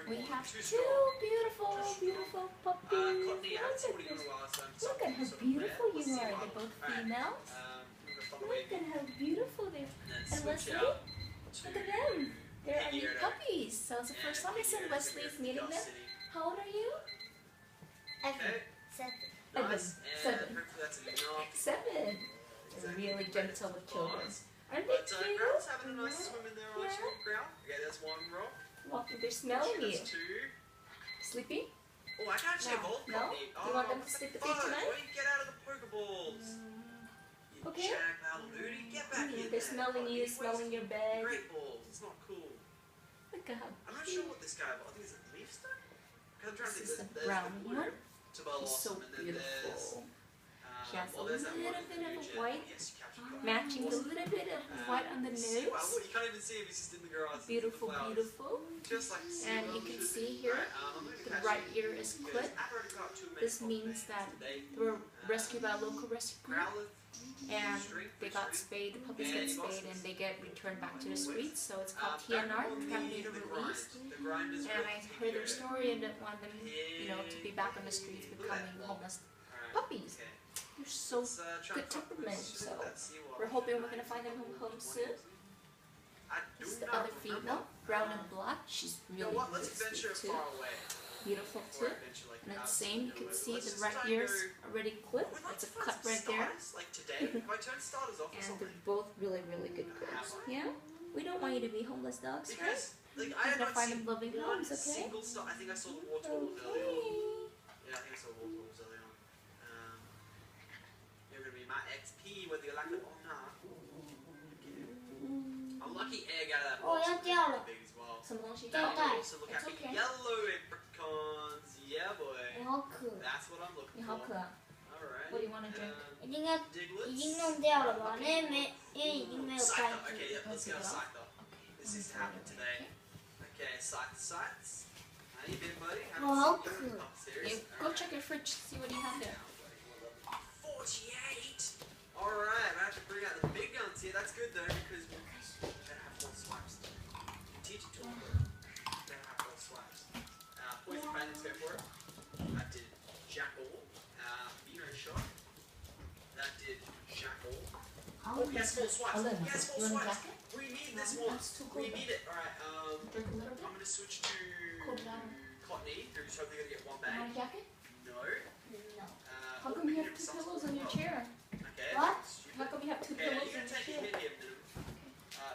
We have Too two strong. beautiful, beautiful puppies. Courtney, I haven't seen what you're going to last time. Look at how beautiful you are. They're both females. Look at how beautiful they are. And Wesley, look at them. They're our new puppies. So it's the first time I saw Wesley's meeting them. How old are you? Seven. Nice. Seven. Seven. They're really gentle with children. Aren't they cute? Ground's having a nice swim in there, aren't you, Ground? Okay, there's one rock. Walking, they're smelling you. That's two. Sleepy? Oh, I can actually evolve No? Courtney. Do you want them to sleep with you tonight? Why don't you get out of the Pokeballs? You Okay. jackal Ludi, get back in there. They're smelling you, smelling your bed. Great balls, it's not cool. Look at how I'm not sure what this guy, but I think it's a leaf stone? This is the brown one. He's so beautiful. He has a little bit of white, matching a little bit of white on the nose. You can't even see him, he's just in the grass. Beautiful, beautiful. And you can see here, the right ear is clipped. This means that they were rescued by a local rescue group, and they got spayed, the puppies get spayed, and they get returned back to the streets. So it's called TNR, Trap Neuter Released. And I heard their story and didn't want them, to be back on the streets becoming homeless puppies. They're so good temperament, so we're hoping we're going to find them home soon. This is the other female, brown and black. She's really beautiful too. Beautiful too. And it's the same, you can see the right ear's already clipped. That's a cut right there. And they're both really, really good girls. Yeah? We don't want you to be homeless dogs, right? We're going to find them loving homes, okay? I think I saw the water bubbles earlier on. Yeah, I think I saw the water bubbles earlier on. You're going to be my XP, whether you like it or not. I'm lucky egg out of that box. Big as well. Also look at the yellow apricons. Yeah, boy. That's what I'm looking for. Alright. What do you want to drink? Scyther. Okay, yeah, let's go Scyther. This is happening today. Okay, Scythes. How you been, buddy? Upstairs. Go check your fridge, see what you have there. 48! Alright, I have to bring out the big guns here. That's good though, because we're gonna have 4 swipes. Teach it to them, we're gonna have 4 swipes. Poison Fan, let's go for it. That did Jackal. Vino Shot. That did Jackal. Oh, he has 4 swipes. He has 4 swipes. We need this one. We need it. Alright, I'm gonna switch to Courtney, who's hopefully gonna get 1 bag. No. How come you have 2 pillows on your chair? Okay. What? How come you have 2 pillows on your chair?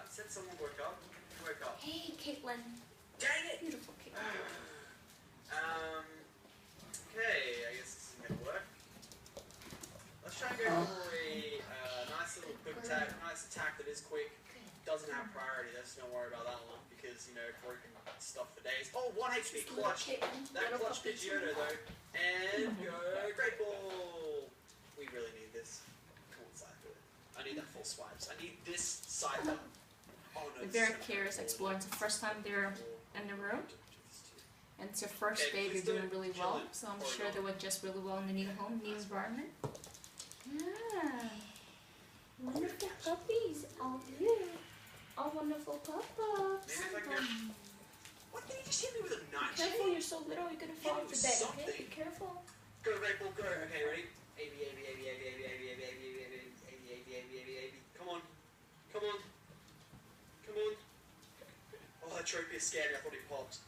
Said someone woke up. Woke up. Hey, Caitlin. Dang it! Beautiful Caitlin. Okay, I guess this isn't gonna work. Let's try and go for a nice little quick attack. Nice attack that is quick. Doesn't have priority. Let's don't worry about that one because broken stuff for days. Oh, 1 HP clutch. That clutch Pidgeotto though. And go Great Ball. We really need this. Come on, Scyther. I need that 4 swipes. I need this Scyther. Oh no. They're very curious explorers. It's the first time they're in the room. And it's their first day. They're doing really well. So I'm sure they would just really well in the new home, new environment. Yeah. Wonderful puppies. All you. All wonderful puppies. What did he just hit me with a knife? Careful, you're so little, you're gonna fall off the bed. Okay, be careful. Go, Great Ball, go. Okay, ready? A, B, A, B, A, B, A, B, A, B, A, B, A, B, A, B, A, B, A, B, A, B, A, B, A, B. Come on. Come on. Come on. Oh, that Tropius scared me. I thought he popped.